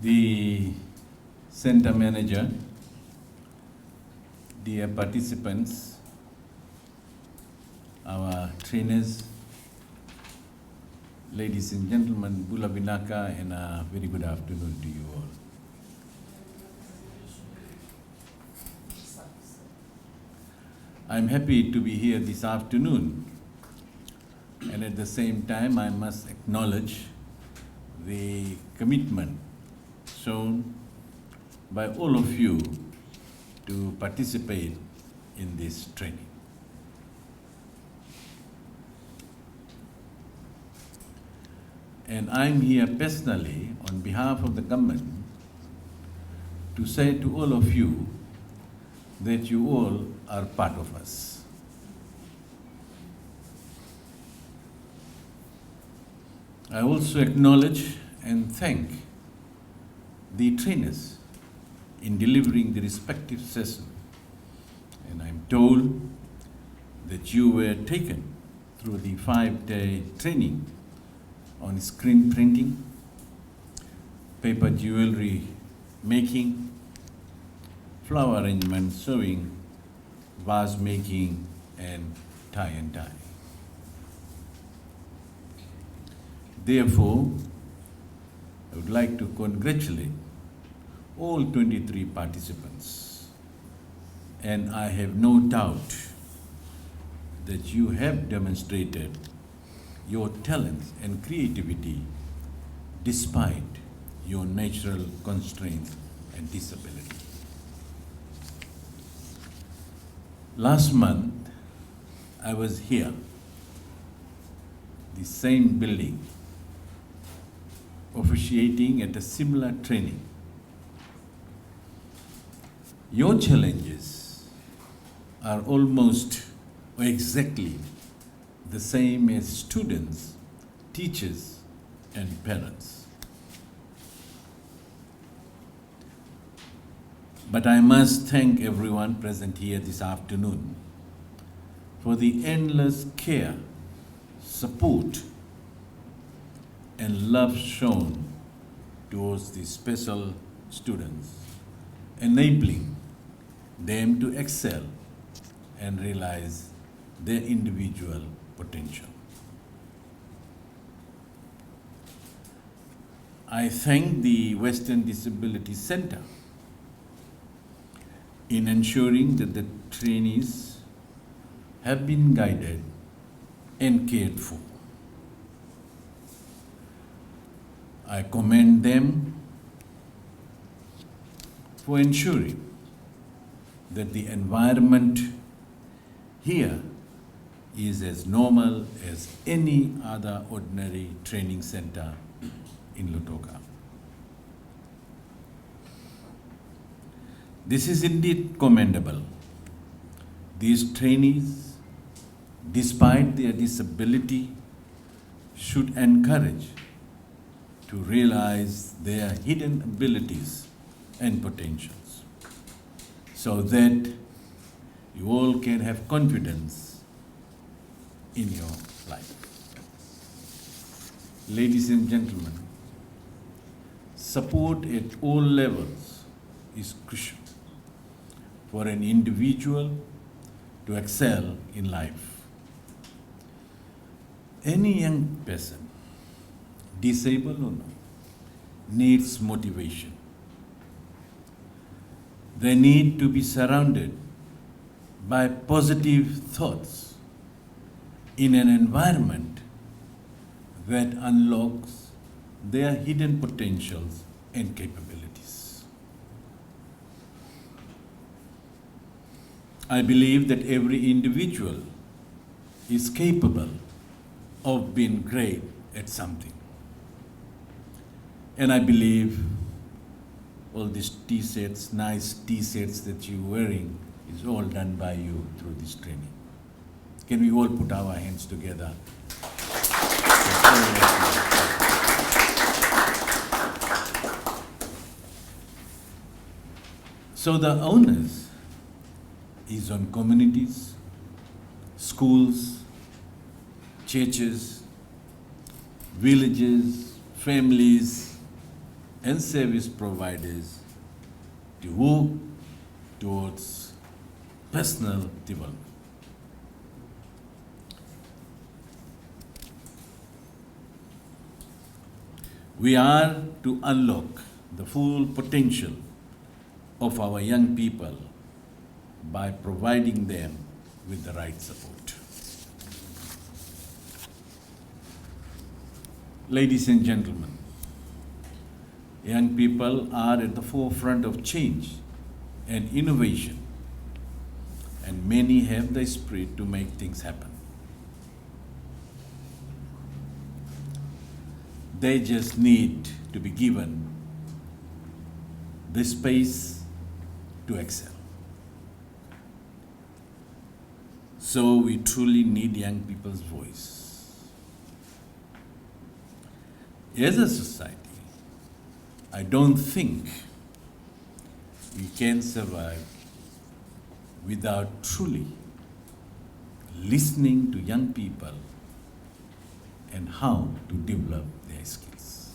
the center manager, dear participants, our trainers, ladies and gentlemen, Bula Binaka, and a very good afternoon to you all. I'm happy to be here this afternoon, and at the same time I must acknowledge the commitment shown by all of you to participate in this training. And I'm here personally on behalf of the government to say to all of you that you all are part of us. I also acknowledge and thank the trainers in delivering the respective session. And I'm told that you were taken through the 5-day training on screen printing, paper jewelry making, flower arrangement, sewing, vase making, and tie and dye. Therefore, I would like to congratulate all 23 participants, and I have no doubt that you have demonstrated your talents and creativity despite your natural constraints and disability. Last month, I was here, the same building, officiating at a similar training. Your challenges are almost or exactly the same as students, teachers, and parents. But I must thank everyone present here this afternoon for the endless care, support, and love shown towards these special students, enabling them to excel and realize their individual potential. I thank the Western Disability Center in ensuring that the trainees have been guided and cared for. I commend them for ensuring that the environment here is as normal as any other ordinary training center in Lautoka. This is indeed commendable. These trainees, despite their disability, should encourage to realize their hidden abilities and potentials so that you all can have confidence in your life. Ladies and gentlemen, support at all levels is crucial for an individual to excel in life. Any young person, disabled or not, needs motivation. They need to be surrounded by positive thoughts in an environment that unlocks their hidden potentials and capabilities. I believe that every individual is capable of being great at something. And I believe all these T-shirts, nice T-shirts that you're wearing, is all done by you through this training. Can we all put our hands together? So the onus is on communities, schools, churches, villages, families, and service providers to work towards personal development. We are to unlock the full potential of our young people by providing them with the right support. Ladies and gentlemen, young people are at the forefront of change and innovation, and many have the spirit to make things happen. They just need to be given the space to excel. So we truly need young people's voice. As a society, I don't think we can survive without truly listening to young people and how to develop their skills.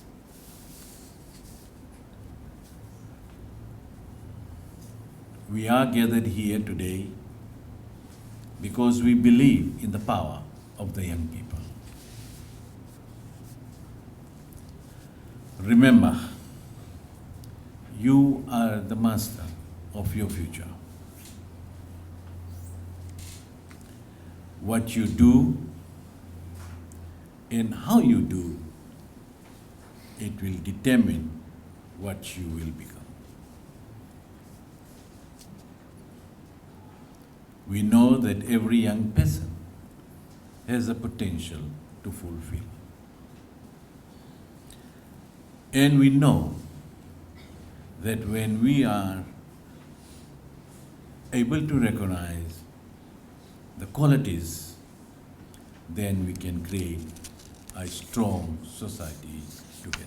We are gathered here today because we believe in the power of the young people. Remember, you are the master of your future. What you do and how you do, it will determine what you will become. We know that every young person has a potential to fulfill. And we know that when we are able to recognize the qualities, then we can create a strong society together.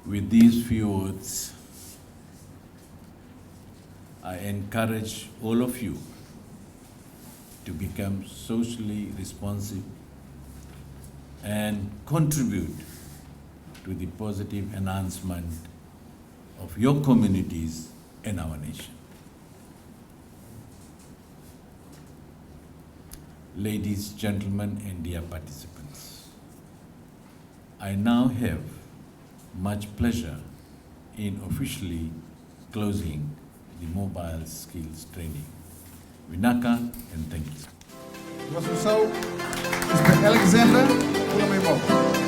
With these few words, I encourage all of you to become socially responsive and contribute to the positive enhancement of your communities and our nation. Ladies, gentlemen, and dear participants, I now have much pleasure in officially closing the mobile skills training. Vinaka, and thank you. Nosso Mr. Alexander Ulamemo.